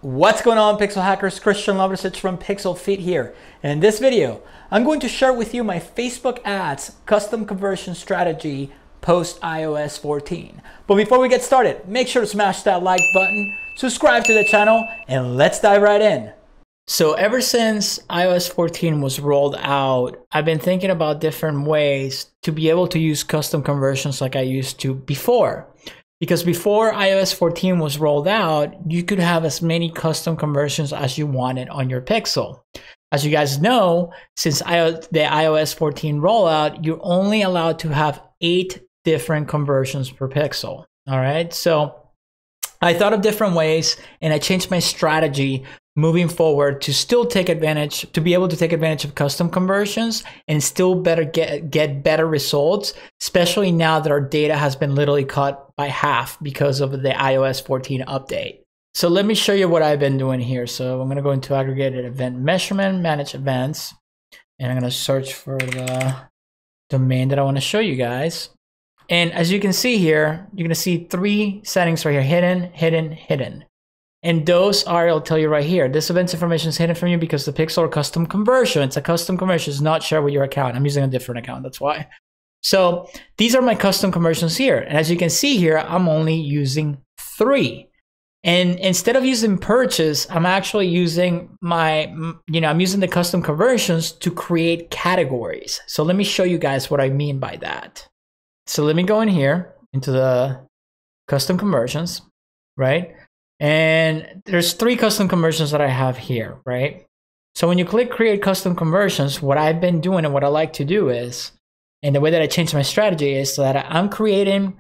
What's going on, Pixel Hackers? Christian Lovrecich from PixlFeed here. And in this video, I'm going to share with you my Facebook ads custom conversion strategy post iOS 14. But before we get started, make sure to smash that like button, subscribe to the channel, and let's dive right in. So ever since iOS 14 was rolled out, I've been thinking about different ways to be able to use custom conversions like I used to before. Because before iOS 14 was rolled out, you could have as many custom conversions as you wanted on your Pixel. As you guys know, since the iOS 14 rollout, you're only allowed to have 8 different conversions per pixel. All right, so I thought of different ways and I changed my strategy moving forward to still take advantage, to be able to take advantage of custom conversions and still get better results, especially now that our data has been literally cut by half because of the iOS 14 update. So let me show you what I've been doing here. So I'm going to go into aggregated event measurement, manage events, and I'm going to search for the domain that I want to show you guys. And as you can see here, you're going to see 3 settings right here: hidden, hidden, hidden. And those are, I'll tell you right here, this event's information is hidden from you because the pixel or custom conversion, it's a custom conversion, is not shared with your account. I'm using a different account, that's why. So these are my custom conversions here. And as you can see here, I'm only using 3. And instead of using purchase, I'm actually using I'm using the custom conversions to create categories. So let me show you guys what I mean by that. So let me go in here into the custom conversions, right? And there's 3 custom conversions that I have here, right? So when you click create custom conversions, what I've been doing and what I like to do is, and the way that I changed my strategy is that I'm creating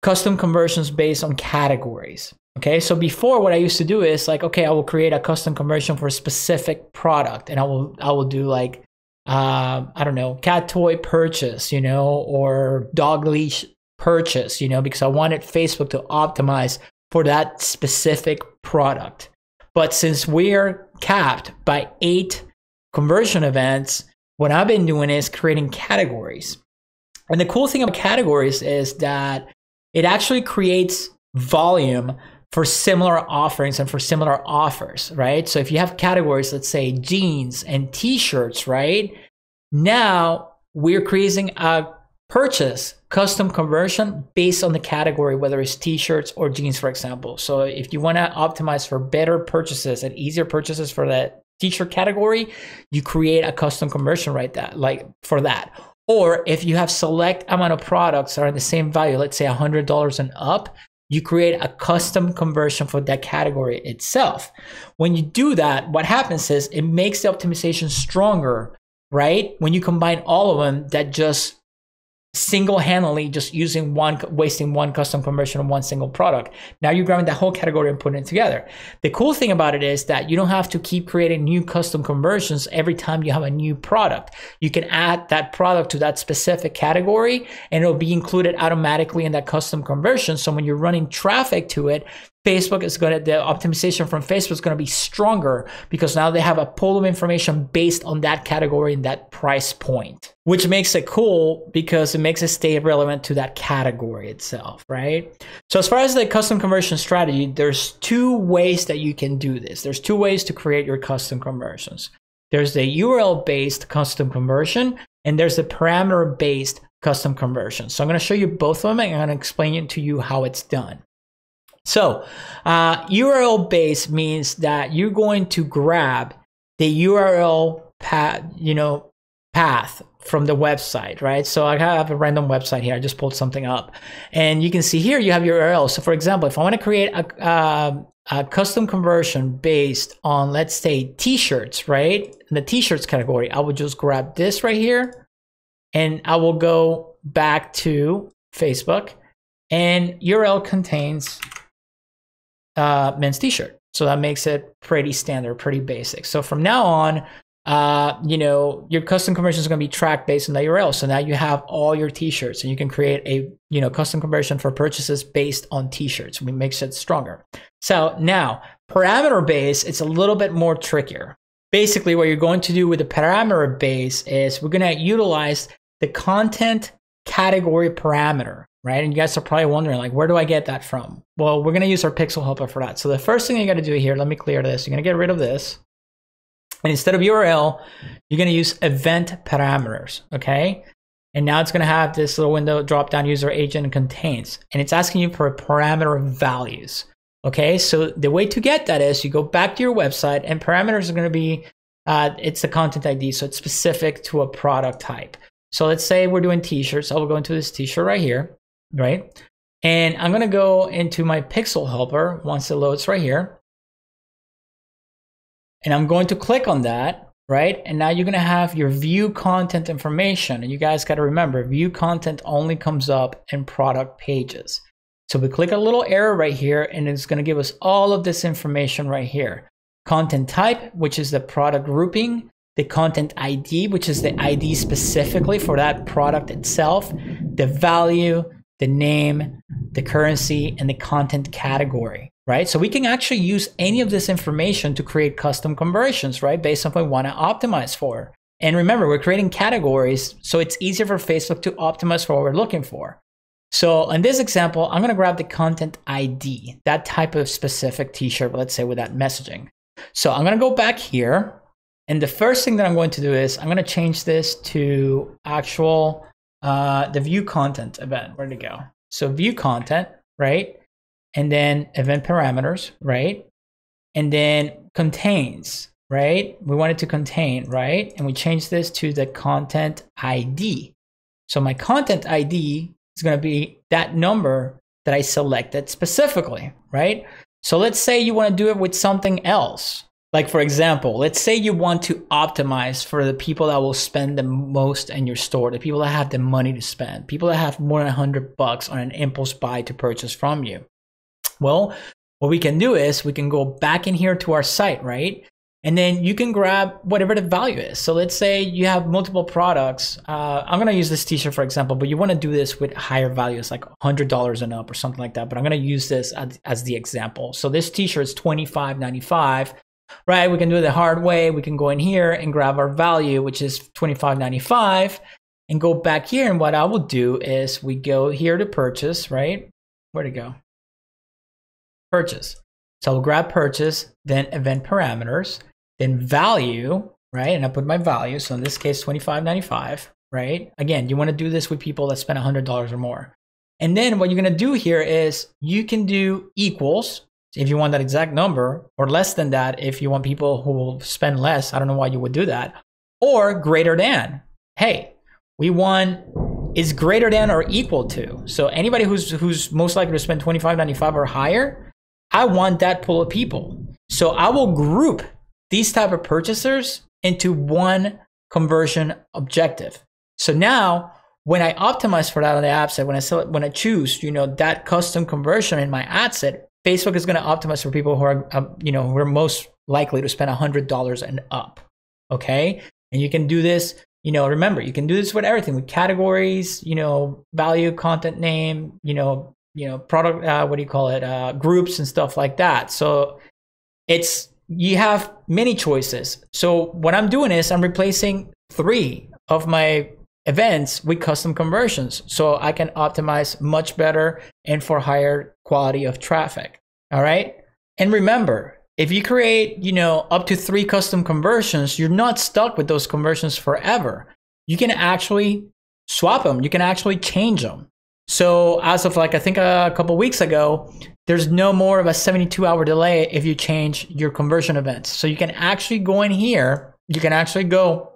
custom conversions based on categories. Okay, so before what I used to do is like, okay, I will create a custom conversion for a specific product, and I will do like, I don't know, cat toy purchase, or dog leash purchase, because I wanted Facebook to optimize for that specific product. But since we're capped by 8 conversion events, what I've been doing is creating categories. And the cool thing about categories is that it actually creates volume for similar offerings and for similar offers, right? So if you have categories, let's say jeans and t-shirts, right? Now we're creating a purchase custom conversion based on the category, whether it's t-shirts or jeans, for example. So if you want to optimize for better purchases and easier purchases for that t-shirt category, you create a custom conversion for that. Or if you have select amount of products that are the same value, let's say $100 and up, you create a custom conversion for that category itself. When you do that, what happens is it makes the optimization stronger, right? When you combine all of them, that just single-handedly just wasting one custom conversion on one single product. Now you're grabbing that whole category and putting it together. The cool thing about it is that you don't have to keep creating new custom conversions every time you have a new product. You can add that product to that specific category and it'll be included automatically in that custom conversion. So when you're running traffic to it, the optimization from Facebook is going to be stronger because now they have a pool of information based on that category and that price point, which makes it cool because it makes it stay relevant to that category itself, right? So as far as the custom conversion strategy, there's 2 ways that you can do this. There's 2 ways to create your custom conversions. There's the URL-based custom conversion and there's the parameter-based custom conversion. So I'm going to show you both of them and I'm going to explain to you how it's done. So URL based means that you're going to grab the URL path from the website, right? So I have a random website here. I just pulled something up and you can see here you have your URL. So for example, if I want to create a custom conversion based on, let's say, t-shirts, right? In the t-shirts category, I would just grab this right here and I will go back to Facebook and URL contains men's t-shirt. So that makes it pretty standard, pretty basic. So from now on, your custom conversion is going to be tracked based on the URL. So now you have all your t-shirts and you can create a, custom conversion for purchases based on t-shirts, which makes it stronger. So now parameter based, it's a little bit more trickier. Basically what you're going to do with the parameter base is we're going to utilize the content category parameter. right? And you guys are probably wondering, like, where do I get that from? Well, we're going to use our Pixel helper for that. So the first thing you got to do here, let me clear this. You're going to get rid of this. And instead of URL, you're going to use event parameters, okay? And now it's going to have this little window, drop down user agent contains, and it's asking you for parameter values, okay? So the way to get that is you go back to your website, and parameters are going to be, it's the content ID, so it's specific to a product type. So let's say we're doing t-shirts. I'll go into this t-shirt right here, right? And I'm going to go into my Pixel helper once it loads right here. And I'm going to click on that, right? And now you're going to have your view content information. And you guys got to remember, view content only comes up in product pages. So we click a little arrow right here, and it's going to give us all of this information right here. Content type, which is the product grouping. The content ID, which is the ID specifically for that product itself, the value, the name, the currency, and the content category, right? So we can actually use any of this information to create custom conversions, right? Based on what we want to optimize for. And remember, we're creating categories, so it's easier for Facebook to optimize for what we're looking for. So in this example, I'm going to grab the content ID, that type of specific t-shirt, let's say with that messaging. So I'm going to go back here. And the first thing that I'm going to do is I'm going to change this to actual, the view content event. Where'd it go? So view content, right? And then event parameters, right? And then contains, right? We want it to contain, right? And we change this to the content ID. So my content ID is going to be that number that I selected specifically, right? So let's say you want to do it with something else. Like, for example, let's say you want to optimize for the people that will spend the most in your store, the people that have the money to spend, people that have more than $100 on an impulse buy to purchase from you. Well, what we can do is we can go back in here to our site, right? And then you can grab whatever the value is. So let's say you have multiple products. I'm going to use this t-shirt, for example, but you want to do this with higher values, like $100 and up or something like that. But I'm going to use this as the example. So this t-shirt is $25.95. Right, we can do it the hard way. We can go in here and grab our value, which is $25.95, and go back here. And what I will do is we go here to purchase, right? Where'd it go? Purchase. So I'll grab purchase, then event parameters, then value, right? And I put my value. So in this case, $25.95, right? Again, you want to do this with people that spend $100 or more. And then what you're going to do here is you can do equals if you want that exact number, or less than that if you want people who will spend less. I don't know why you would do that. Or greater than. Hey, we want is greater than or equal to. So anybody who's most likely to spend $25.95 or higher, I want that pool of people. So I will group these type of purchasers into one conversion objective. So now when I optimize for that on the ad set, when I choose, that custom conversion in my ad set, Facebook is going to optimize for people who are, who are most likely to spend $100 and up. Okay. And you can do this, remember, you can do this with everything, with categories, value, content name, product, groups and stuff like that. So you have many choices. So what I'm doing is I'm replacing 3 of my events with custom conversions, so I can optimize much better and for higher quality of traffic. All right. And remember, if you create, up to 3 custom conversions, you're not stuck with those conversions forever. You can actually swap them. You can actually change them. So as of I think a couple weeks ago, there's no more of a 72-hour delay if you change your conversion events. So you can actually go in here. You can actually go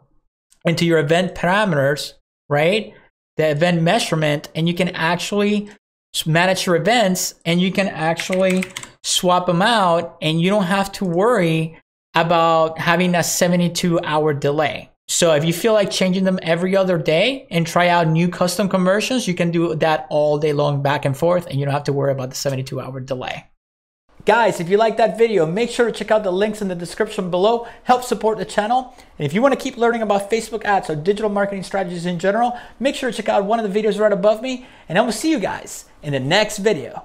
into your event parameters, right? The event measurement, and you can actually manage your events, and you can actually swap them out, and you don't have to worry about having a 72-hour delay. So if you feel like changing them every other day and try out new custom conversions, you can do that all day long back and forth, and you don't have to worry about the 72-hour delay. Guys, if you like that video, make sure to check out the links in the description below. Help support the channel. And if you want to keep learning about Facebook ads or digital marketing strategies in general, make sure to check out one of the videos right above me. And I will see you guys in the next video.